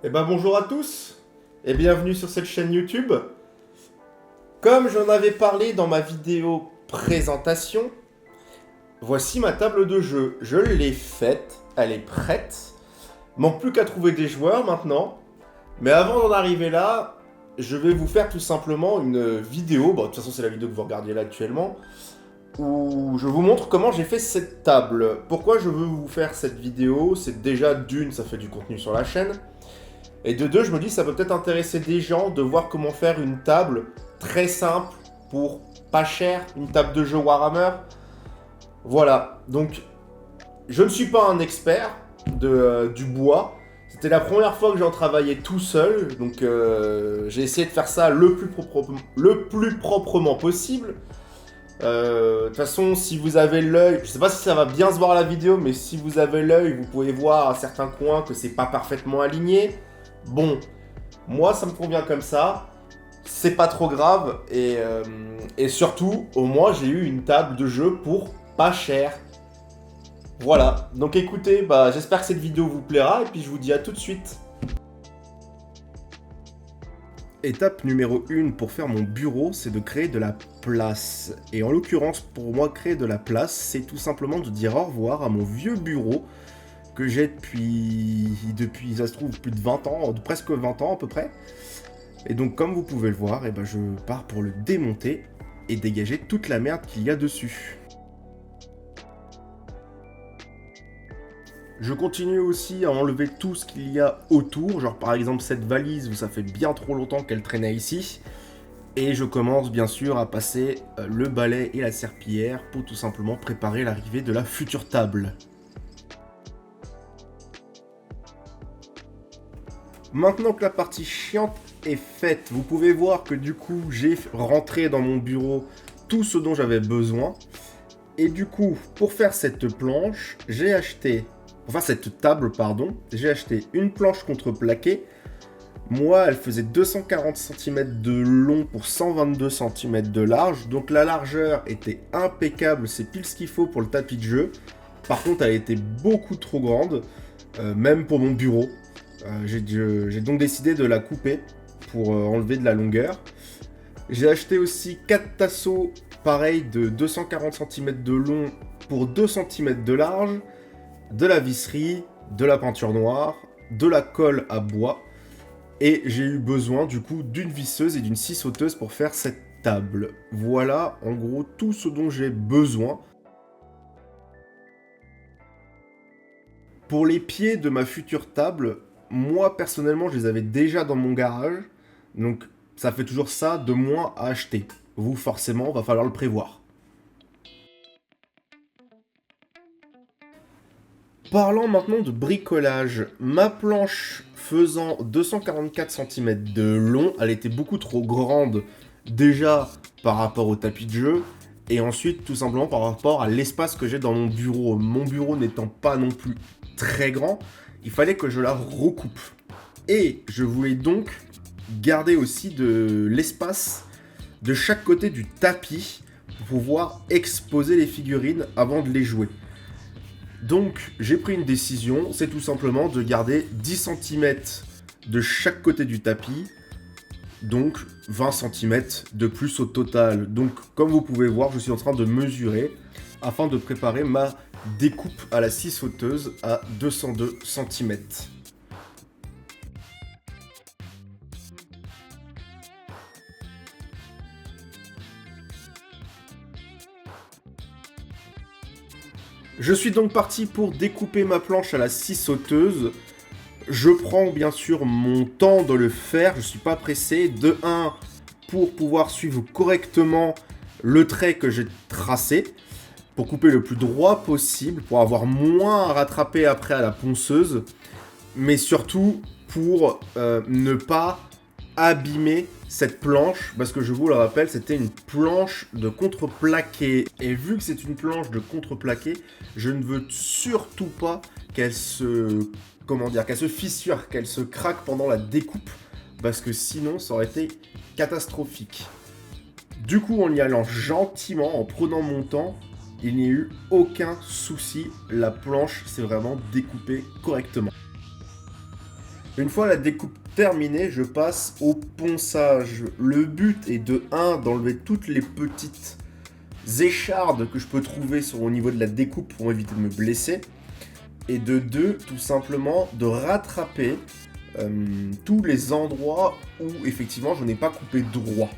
Eh ben bonjour à tous et bienvenue sur cette chaîne YouTube. Comme j'en avais parlé dans ma vidéo présentation, voici ma table de jeu. Je l'ai faite, elle est prête. Manque plus qu'à trouver des joueurs maintenant. Mais avant d'en arriver là, je vais vous faire tout simplement une vidéo. Bon, de toute façon, c'est la vidéo que vous regardiez là actuellement. Où je vous montre comment j'ai fait cette table. Pourquoi je veux vous faire cette vidéo? C'est déjà d'une, ça fait du contenu sur la chaîne. Et de deux, je me dis ça peut peut-être intéresser des gens de voir comment faire une table très simple pour pas cher, une table de jeu Warhammer. Voilà, donc je ne suis pas un expert du bois. C'était la première fois que j'en travaillais tout seul, donc j'ai essayé de faire ça le plus proprement possible. De toute façon, si vous avez l'œil, je sais pas si ça va bien se voir à la vidéo, mais si vous avez l'œil, vous pouvez voir à certains coins que c'est pas parfaitement aligné. Bon, moi ça me convient comme ça, c'est pas trop grave, et surtout, au moins j'ai eu une table de jeu pour pas cher. Voilà, donc écoutez, j'espère que cette vidéo vous plaira, et puis je vous dis à tout de suite. Étape numéro 1 pour faire mon bureau, c'est de créer de la place. Et en l'occurrence, pour moi, créer de la place, c'est tout simplement de dire au revoir à mon vieux bureau que j'ai depuis, ça se trouve, plus de 20 ans, presque 20 ans à peu près. Et donc, comme vous pouvez le voir, je pars pour le démonter et dégager toute la merde qu'il y a dessus. Je continue aussi à enlever tout ce qu'il y a autour, genre par exemple cette valise où ça fait bien trop longtemps qu'elle traînait ici. Et je commence bien sûr à passer le balai et la serpillière pour tout simplement préparer l'arrivée de la future table. Maintenant que la partie chiante est faite, vous pouvez voir que du coup j'ai rentré dans mon bureau tout ce dont j'avais besoin. Et du coup, pour faire cette planche, cette table, j'ai acheté une planche contreplaquée. Moi, elle faisait 240 cm de long pour 122 cm de large. Donc la largeur était impeccable, c'est pile ce qu'il faut pour le tapis de jeu. Par contre, elle était beaucoup trop grande, même pour mon bureau. J'ai donc décidé de la couper pour enlever de la longueur. J'ai acheté aussi 4 tasseaux, pareil, de 240 cm de long pour 2 cm de large, de la visserie, de la peinture noire, de la colle à bois, et j'ai eu besoin du coup d'une visseuse et d'une scie sauteuse pour faire cette table. Voilà en gros tout ce dont j'ai besoin. Pour les pieds de ma future table, moi personnellement je les avais déjà dans mon garage, donc ça fait toujours ça de moins à acheter. Vous forcément va falloir le prévoir. Parlant maintenant de bricolage, ma planche faisant 244 cm de long, elle était beaucoup trop grande déjà par rapport au tapis de jeu, et ensuite tout simplement par rapport à l'espace que j'ai dans mon bureau. Mon bureau n'étant pas non plus très grand, il fallait que je la recoupe. Et je voulais donc garder aussi de l'espace de chaque côté du tapis pour pouvoir exposer les figurines avant de les jouer. Donc j'ai pris une décision, c'est tout simplement de garder 10 cm de chaque côté du tapis, donc 20 cm de plus au total. Donc comme vous pouvez voir, je suis en train de mesurer afin de préparer ma découpe à la scie sauteuse à 202 cm. Je suis donc parti pour découper ma planche à la scie sauteuse. Je prends bien sûr mon temps de le faire, je ne suis pas pressé. De 1, pour pouvoir suivre correctement le trait que j'ai tracé, pour couper le plus droit possible, pour avoir moins à rattraper après à la ponceuse, mais surtout pour ne pas abîmer cette planche, parce que je vous le rappelle, c'était une planche de contreplaqué. Et vu que c'est une planche de contreplaqué, je ne veux surtout pas qu'elle se fissure, qu'elle se craque pendant la découpe, parce que sinon ça aurait été catastrophique. Du coup, en y allant gentiment, en prenant mon temps, il n'y a eu aucun souci, la planche s'est vraiment découpée correctement. Une fois la découpe terminée, je passe au ponçage. Le but est de 1 d'enlever toutes les petites échardes que je peux trouver au niveau de la découpe pour éviter de me blesser. Et de 2, tout simplement, de rattraper tous les endroits où effectivement je n'ai pas coupé droit.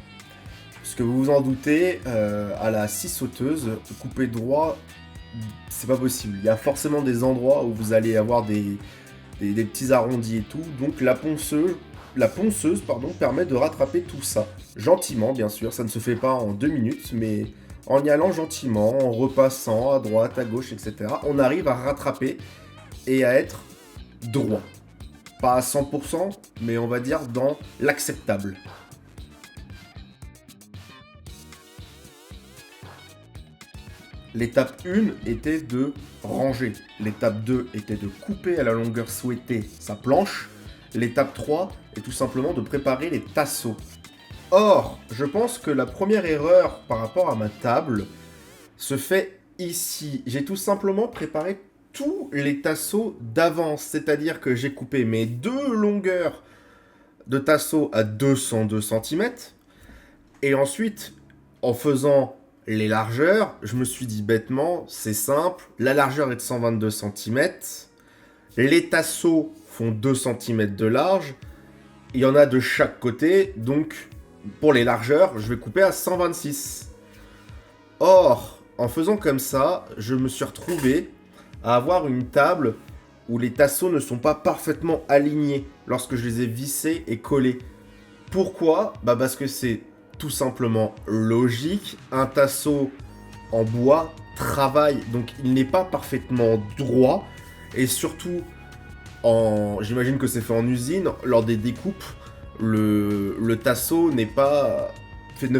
Parce que vous vous en doutez, à la scie sauteuse, couper droit, c'est pas possible. Il y a forcément des endroits où vous allez avoir des petits arrondis et tout. Donc la ponceuse permet de rattraper tout ça. Gentiment, bien sûr, ça ne se fait pas en 2 minutes, mais en y allant gentiment, en repassant à droite, à gauche, etc., on arrive à rattraper et à être droit. Pas à 100%, mais on va dire dans l'acceptable. L'étape 1 était de ranger. L'étape 2 était de couper à la longueur souhaitée sa planche. L'étape 3 est tout simplement de préparer les tasseaux. Or, je pense que la première erreur par rapport à ma table se fait ici. J'ai tout simplement préparé tous les tasseaux d'avance. C'est-à-dire que j'ai coupé mes 2 longueurs de tasseaux à 202 cm. Et ensuite, en faisant les largeurs, je me suis dit bêtement, c'est simple, la largeur est de 122 cm, les tasseaux font 2 cm de large, il y en a de chaque côté, donc pour les largeurs, je vais couper à 126. Or, en faisant comme ça, je me suis retrouvé à avoir une table où les tasseaux ne sont pas parfaitement alignés lorsque je les ai vissés et collés. Pourquoi ? Parce que c'est tout simplement logique, un tasseau en bois travaille, donc il n'est pas parfaitement droit, et surtout, j'imagine que c'est fait en usine, lors des découpes, le tasseau ne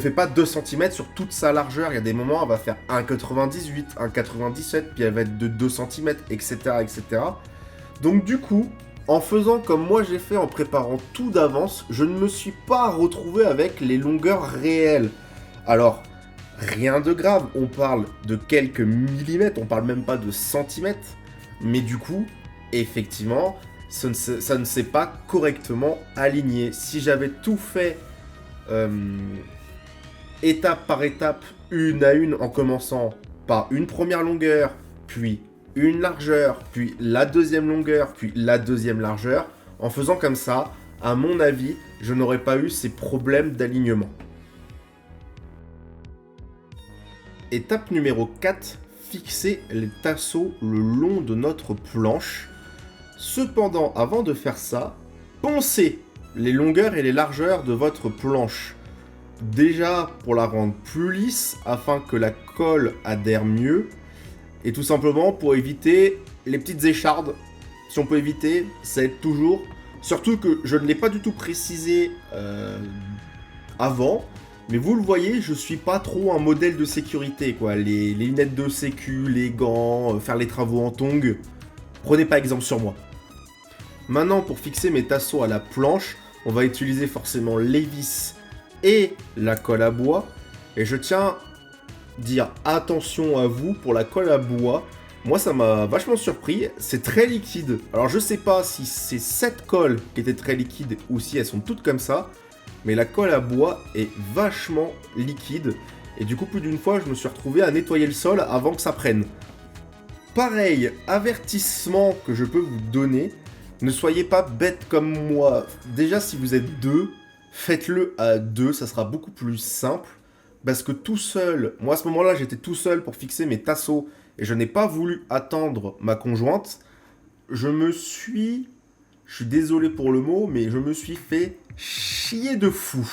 fait pas 2 cm sur toute sa largeur, il y a des moments elle va faire 1,98, 1,97, puis elle va être de 2 cm, etc., etc. Donc du coup, en faisant comme moi j'ai fait en préparant tout d'avance, je ne me suis pas retrouvé avec les longueurs réelles. Alors, rien de grave, on parle de quelques millimètres, on parle même pas de centimètres, mais du coup, effectivement, ça ne s'est pas correctement aligné. Si j'avais tout fait étape par étape, une à une, en commençant par une première longueur, puis une largeur, puis la deuxième longueur, puis la deuxième largeur. En faisant comme ça, à mon avis, je n'aurais pas eu ces problèmes d'alignement. Étape numéro 4, fixer les tasseaux le long de notre planche. Cependant, avant de faire ça, poncez les longueurs et les largeurs de votre planche. Déjà pour la rendre plus lisse, afin que la colle adhère mieux. Et tout simplement pour éviter les petites échardes. Si on peut éviter, ça aide toujours. Surtout que je ne l'ai pas du tout précisé avant. Mais vous le voyez, je suis pas trop un modèle de sécurité, quoi. Les lunettes de sécu, les gants, faire les travaux en tongs. Prenez pas exemple sur moi. Maintenant, pour fixer mes tasseaux à la planche, on va utiliser forcément les vis et la colle à bois. Et je tiens dire attention à vous pour la colle à bois. Moi, ça m'a vachement surpris. C'est très liquide. Alors, je sais pas si c'est cette colle qui était très liquide ou si elles sont toutes comme ça. Mais la colle à bois est vachement liquide. Et du coup, plus d'une fois, je me suis retrouvé à nettoyer le sol avant que ça prenne. Pareil, avertissement que je peux vous donner. Ne soyez pas bête comme moi. Déjà, si vous êtes 2, faites-le à 2. Ça sera beaucoup plus simple. Parce que tout seul, moi à ce moment-là, j'étais tout seul pour fixer mes tasseaux et je n'ai pas voulu attendre ma conjointe. Je suis désolé pour le mot, mais je me suis fait chier de fou.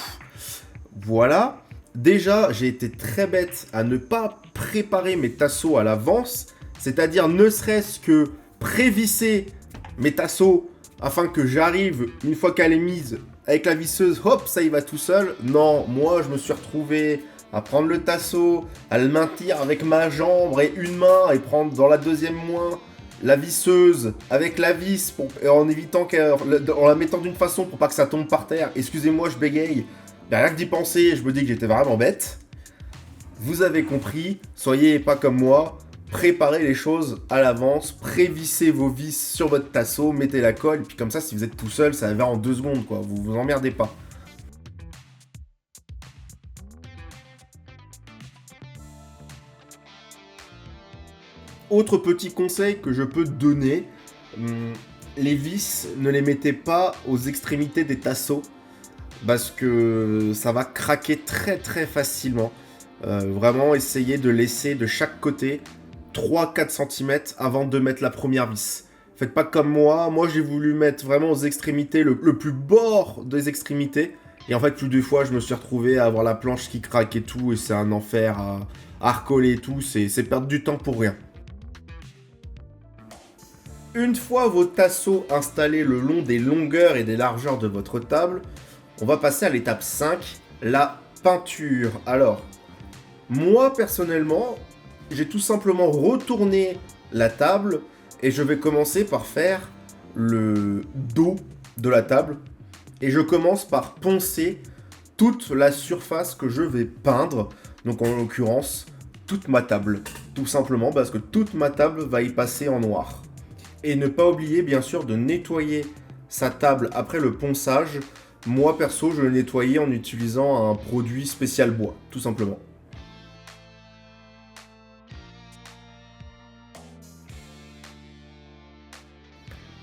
Voilà. Déjà, j'ai été très bête à ne pas préparer mes tasseaux à l'avance, c'est-à-dire ne serait-ce que prévisser mes tasseaux afin que j'arrive, une fois qu'elle est mise, avec la visseuse, hop, ça y va tout seul. Non, moi je me suis retrouvé à prendre le tasseau, à le maintenir avec ma jambe et une main, et prendre dans la deuxième main la visseuse avec la vis, en la mettant d'une façon pour pas que ça tombe par terre. Excusez-moi, je bégaye. Rien que d'y penser, je me dis que j'étais vraiment bête. Vous avez compris, soyez pas comme moi. préparez les choses à l'avance, prévissez vos vis sur votre tasseau, mettez la colle, et puis comme ça, si vous êtes tout seul, ça va en 2 secondes, quoi. Vous vous emmerdez pas. Autre petit conseil que je peux te donner, les vis, ne les mettez pas aux extrémités des tasseaux, parce que ça va craquer très très facilement. Vraiment, essayez de laisser de chaque côté 3-4 cm avant de mettre la première vis. Faites pas comme moi j'ai voulu mettre vraiment aux extrémités, le plus bord des extrémités, et en fait plus de fois je me suis retrouvé à avoir la planche qui craque et tout, et c'est un enfer à recoller et tout, c'est perdre du temps pour rien. Une fois vos tasseaux installés le long des longueurs et des largeurs de votre table, on va passer à l'étape 5, la peinture. Alors, moi personnellement, j'ai tout simplement retourné la table et je vais commencer par faire le dos de la table. Et je commence par poncer toute la surface que je vais peindre, donc en l'occurrence toute ma table. Tout simplement parce que toute ma table va y passer en noir. Et ne pas oublier bien sûr de nettoyer sa table après le ponçage. Moi perso, je l'ai nettoyé en utilisant un produit spécial bois, tout simplement.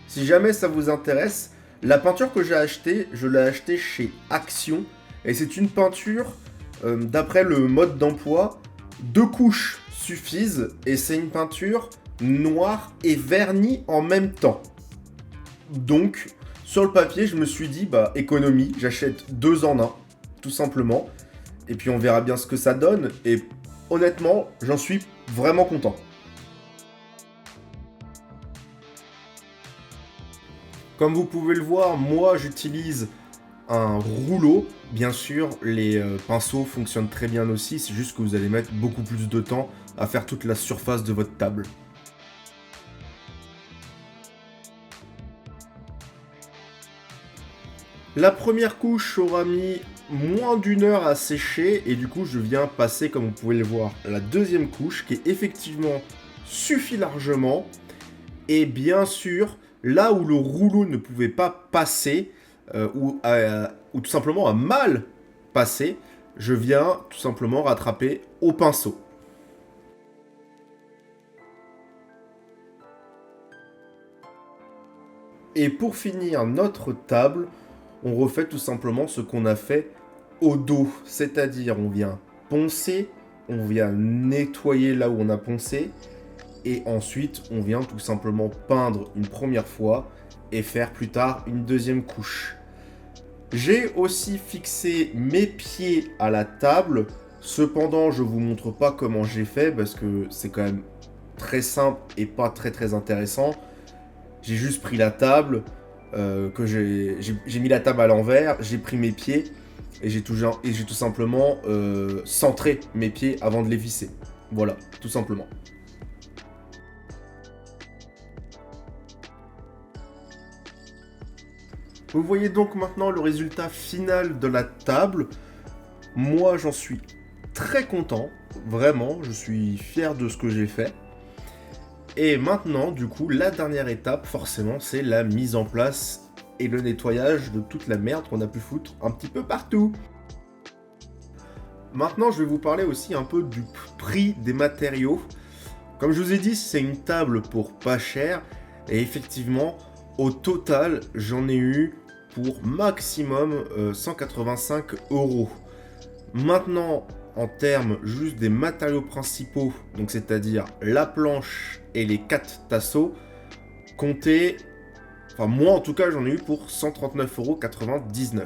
Si jamais ça vous intéresse, la peinture que j'ai achetée, je l'ai achetée chez Action. Et c'est une peinture, d'après le mode d'emploi, 2 couches suffisent. Et c'est une peinture noire et vernie en même temps. Donc, sur le papier, je me suis dit, bah, économie, j'achète 2 en 1, tout simplement. Et puis on verra bien ce que ça donne. Et honnêtement, j'en suis vraiment content. Comme vous pouvez le voir, moi j'utilise un rouleau. Bien sûr, les pinceaux fonctionnent très bien aussi, c'est juste que vous allez mettre beaucoup plus de temps à faire toute la surface de votre table. La première couche aura mis moins d'1 heure à sécher et du coup je viens passer, comme vous pouvez le voir, la deuxième couche qui effectivement suffit largement. Et bien sûr, là où le rouleau ne pouvait pas passer, ou tout simplement a mal passé, je viens tout simplement rattraper au pinceau. Et pour finir notre table, on refait tout simplement ce qu'on a fait au dos. C'est-à-dire, on vient poncer, on vient nettoyer là où on a poncé, et ensuite on vient tout simplement peindre une première fois et faire plus tard une deuxième couche. J'ai aussi fixé mes pieds à la table, cependant je vous montre pas comment j'ai fait parce que c'est quand même très simple et pas très intéressant. J'ai juste pris la table, j'ai mis la table à l'envers, j'ai pris mes pieds et j'ai tout simplement centré mes pieds avant de les visser. Voilà, tout simplement. Vous voyez donc maintenant le résultat final de la table. Moi, j'en suis très content. Vraiment, je suis fier de ce que j'ai fait. Et maintenant, du coup, la dernière étape, forcément, c'est la mise en place et le nettoyage de toute la merde qu'on a pu foutre un petit peu partout. Maintenant, je vais vous parler aussi un peu du prix des matériaux. Comme je vous ai dit, c'est une table pour pas cher. Et effectivement, au total, j'en ai eu pour maximum 185 €. Maintenant, en termes juste des matériaux principaux, donc c'est-à-dire la planche et les 4 tasseaux, comptez, enfin moi en tout cas j'en ai eu pour 139,99 €.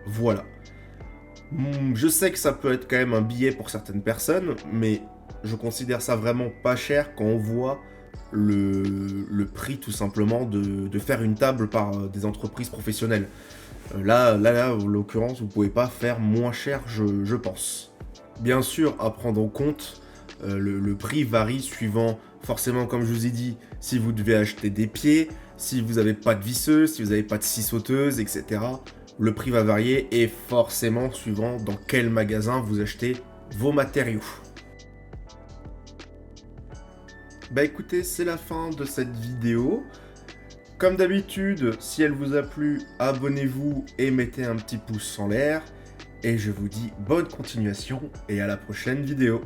Voilà. Je sais que ça peut être quand même un billet pour certaines personnes, mais je considère ça vraiment pas cher quand on voit le prix tout simplement de faire une table par des entreprises professionnelles. Là, en l'occurrence, vous pouvez pas faire moins cher, je pense. Bien sûr, à prendre en compte, le prix varie suivant, forcément, comme je vous ai dit, si vous devez acheter des pieds, si vous n'avez pas de visseuse, si vous n'avez pas de scie sauteuse, etc. Le prix va varier et forcément suivant dans quel magasin vous achetez vos matériaux. Bah écoutez, c'est la fin de cette vidéo. Comme d'habitude, si elle vous a plu, abonnez-vous et mettez un petit pouce en l'air. Et je vous dis bonne continuation et à la prochaine vidéo.